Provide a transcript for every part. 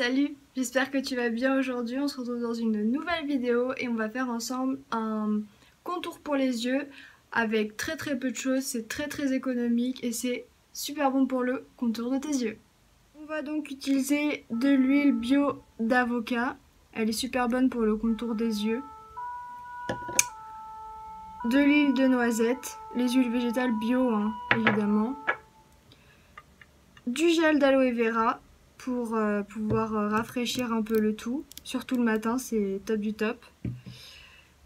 Salut, j'espère que tu vas bien aujourd'hui. On se retrouve dans une nouvelle vidéo et on va faire ensemble un contour pour les yeux avec très peu de choses. C'est très économique et c'est super bon pour le contour de tes yeux. On va donc utiliser de l'huile bio d'avocat. Elle est super bonne pour le contour des yeux. De l'huile de noisette, les huiles végétales bio hein, évidemment. Du gel d'aloe vera pour pouvoir rafraîchir un peu le tout, surtout le matin, c'est top du top.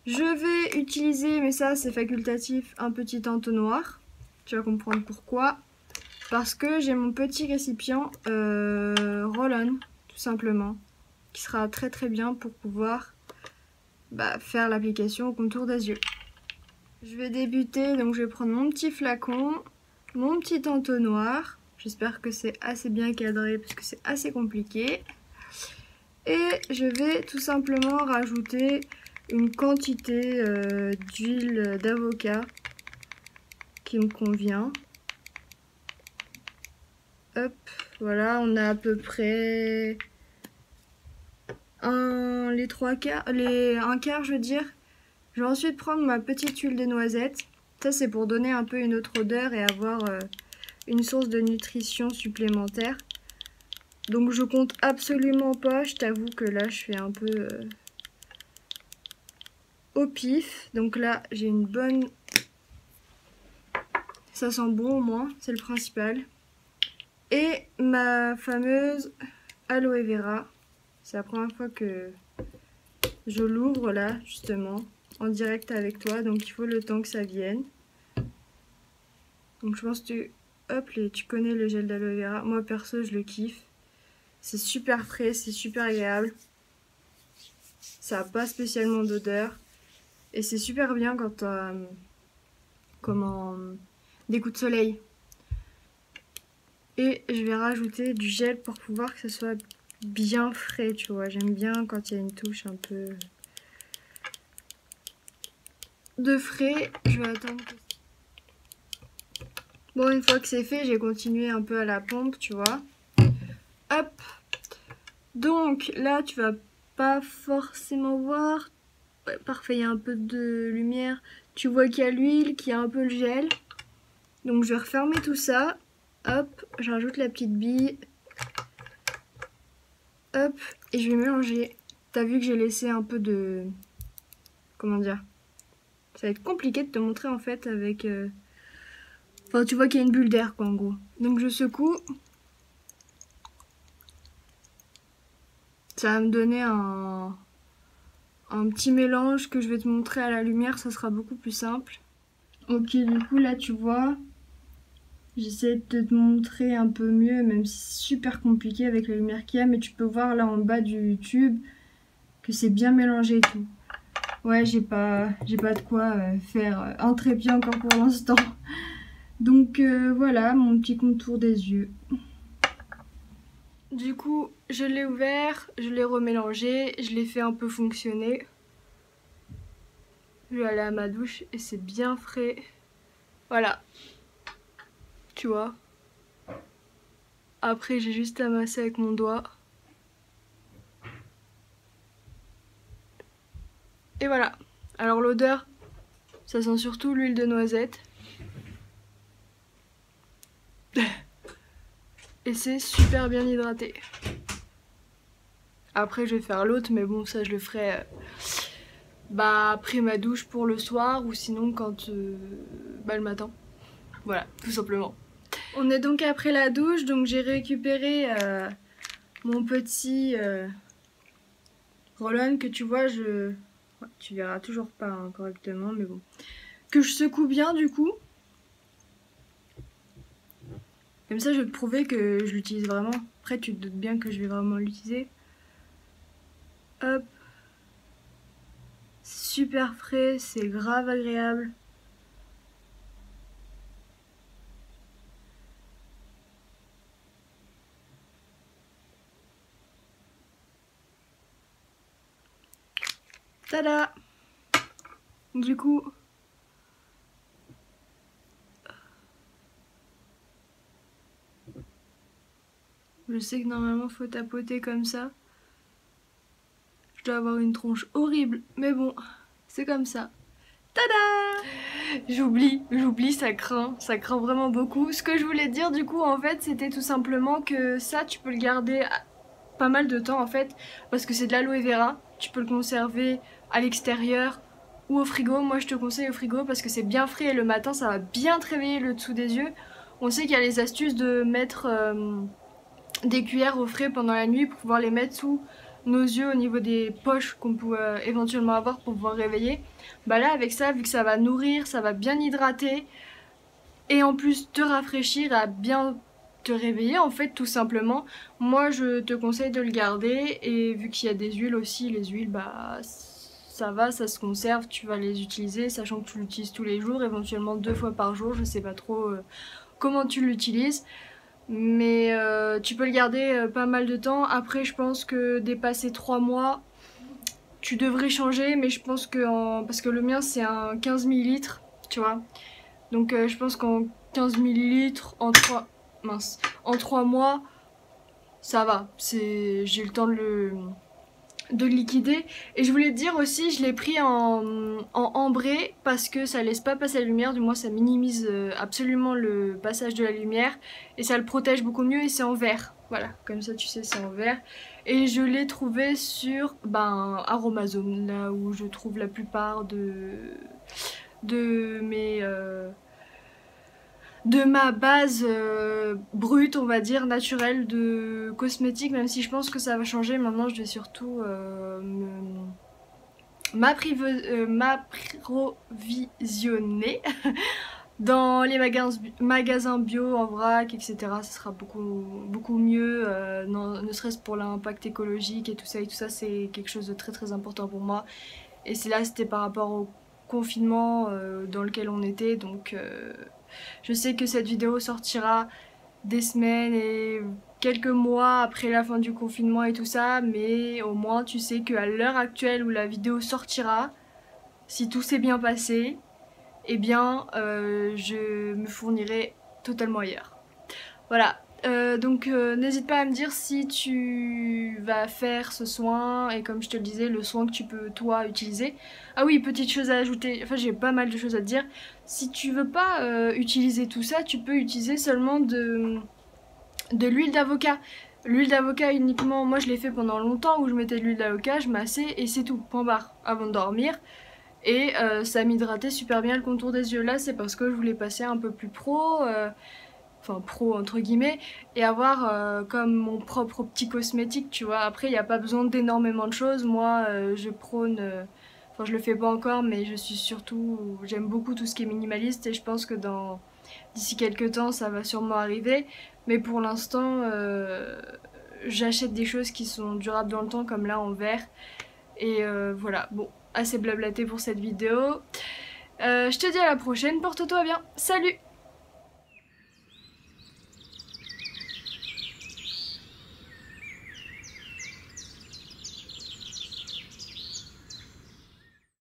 Je vais utiliser, mais ça c'est facultatif, un petit entonnoir. Tu vas comprendre pourquoi. Parce que j'ai mon petit récipient roll-on, tout simplement, qui sera très bien pour pouvoir faire l'application au contour des yeux. Je vais débuter, donc je vais prendre mon petit flacon, mon petit entonnoir. J'espère que c'est assez bien cadré parce que c'est assez compliqué. Et je vais tout simplement rajouter une quantité d'huile d'avocat qui me convient. Hop, voilà, on a à peu près un quart je veux dire. Je vais ensuite prendre ma petite huile de noisette. Ça c'est pour donner un peu une autre odeur et avoir une source de nutrition supplémentaire. Donc je compte absolument pas, je t'avoue que là je fais un peu au pif. Donc là j'ai une bonne... Ça sent bon au moins, c'est le principal. Et ma fameuse aloe vera. C'est la première fois que je l'ouvre là justement, en direct avec toi. Donc il faut le temps que ça vienne. Donc je pense que tu connais le gel d'aloe vera. Moi perso je le kiffe. C'est super frais, c'est super agréable. Ça n'a pas spécialement d'odeur. Et c'est super bien quand tu as des coups de soleil. Et je vais rajouter du gel pour pouvoir que ce soit bien frais, tu vois. J'aime bien quand il y a une touche un peu de frais. Je vais attendre que... Bon, une fois que c'est fait, j'ai continué un peu à la pompe, tu vois. Hop. Donc là, tu vas pas forcément voir. Ouais, parfait, il y a un peu de lumière. Tu vois qu'il y a l'huile, qu'il y a un peu le gel. Donc je vais refermer tout ça. Hop, je rajoute la petite bille. Hop, et je vais mélanger. T'as vu que j'ai laissé un peu de... Comment dire? Ça va être compliqué de te montrer en fait avec... Enfin, tu vois qu'il y a une bulle d'air quoi en gros. Donc je secoue. Ça va me donner un petit mélange que je vais te montrer à la lumière. Ça sera beaucoup plus simple. Ok, du coup là tu vois... J'essaie de te montrer un peu mieux, même si c'est super compliqué avec la lumière qu'il y a, mais tu peux voir là en bas du tube que c'est bien mélangé et tout. Ouais, j'ai pas de quoi faire un trépied encore pour l'instant. Donc voilà, mon petit contour des yeux. Du coup, je l'ai ouvert, je l'ai remélangé, je l'ai fait un peu fonctionner. Je vais aller à ma douche et c'est bien frais. Voilà. Tu vois. Après, j'ai juste à masser avec mon doigt. Et voilà. Alors l'odeur, ça sent surtout l'huile de noisette. Et c'est super bien hydraté. Après je vais faire l'autre, mais bon ça je le ferai après ma douche pour le soir ou sinon quand le matin. Voilà, tout simplement. On est donc après la douche, donc j'ai récupéré mon petit roll-on que tu vois, ouais, tu verras toujours pas hein, correctement, mais bon. Que je secoue bien du coup. Comme ça je vais te prouver que je l'utilise vraiment. Après tu te doutes bien que je vais vraiment l'utiliser. Hop. Super frais, c'est grave agréable. Tada! Du coup, je Je sais que normalement faut tapoter comme ça. Je dois avoir une tronche horrible, mais bon, c'est comme ça. Tada! J'oublie, ça craint vraiment beaucoup. Ce que je voulais dire du coup en fait c'était tout simplement que ça tu peux le garder pas mal de temps en fait parce que c'est de l'aloe vera. Tu peux le conserver à l'extérieur ou au frigo. Moi je te conseille au frigo parce que c'est bien frais et le matin ça va bien te réveiller le dessous des yeux. On sait qu'il y a les astuces de mettre des cuillères au frais pendant la nuit pour pouvoir les mettre sous nos yeux au niveau des poches qu'on peut éventuellement avoir pour pouvoir réveiller. Bah là avec ça, vu que ça va nourrir, ça va bien hydrater et en plus te rafraîchir à bien te réveiller en fait tout simplement. Moi je te conseille de le garder et vu qu'il y a des huiles aussi, les huiles bah ça va, ça se conserve, tu vas les utiliser sachant que tu l'utilises tous les jours, éventuellement 2 fois par jour, je sais pas trop comment tu l'utilises. Mais tu peux le garder pas mal de temps. Après je pense que dépasser 3 mois tu devrais changer, mais je pense que parce que le mien c'est un 15 ml, tu vois. Donc je pense qu'en 15 ml en 3 mois ça va. J'ai eu le temps de le liquider. Et je voulais te dire aussi, je l'ai pris en ambré parce que ça laisse pas passer la lumière, du moins ça minimise absolument le passage de la lumière et ça le protège beaucoup mieux et c'est en verre. Voilà, comme ça tu sais c'est en verre. Et je l'ai trouvé sur Aromazone, là où je trouve la plupart de mes... de ma base brute, on va dire, naturelle de cosmétiques, même si je pense que ça va changer. Maintenant, je vais surtout m'approvisionner dans les magasins bio en vrac, etc. Ce sera beaucoup mieux, ne serait-ce pour l'impact écologique et tout ça, c'est quelque chose de très très important pour moi. Et c'était par rapport au confinement dans lequel on était, donc je sais que cette vidéo sortira des semaines et quelques mois après la fin du confinement et tout ça, mais au moins tu sais qu'à l'heure actuelle où la vidéo sortira, si tout s'est bien passé, eh bien je me fournirai totalement ailleurs. Voilà. Donc n'hésite pas à me dire si tu vas faire ce soin et comme je te le disais, le soin que tu peux toi utiliser. Ah oui, petite chose à ajouter, enfin j'ai pas mal de choses à te dire. Si tu veux pas utiliser tout ça, tu peux utiliser seulement de l'huile d'avocat. L'huile d'avocat uniquement, moi je l'ai fait pendant longtemps où je mettais de l'huile d'avocat, je massais et c'est tout, point barre, avant de dormir. Et ça m'hydratait super bien le contour des yeux. Là c'est parce que je voulais passer un peu plus pro. Enfin pro entre guillemets, et avoir comme mon propre petit cosmétique, tu vois. Après il n'y a pas besoin d'énormément de choses, moi je prône, enfin je le fais pas encore, mais j'aime beaucoup tout ce qui est minimaliste et je pense que d'ici quelques temps ça va sûrement arriver, mais pour l'instant j'achète des choses qui sont durables dans le temps comme là en verre, et voilà, bon, assez blablaté pour cette vidéo. Je te dis à la prochaine, porte-toi bien, salut!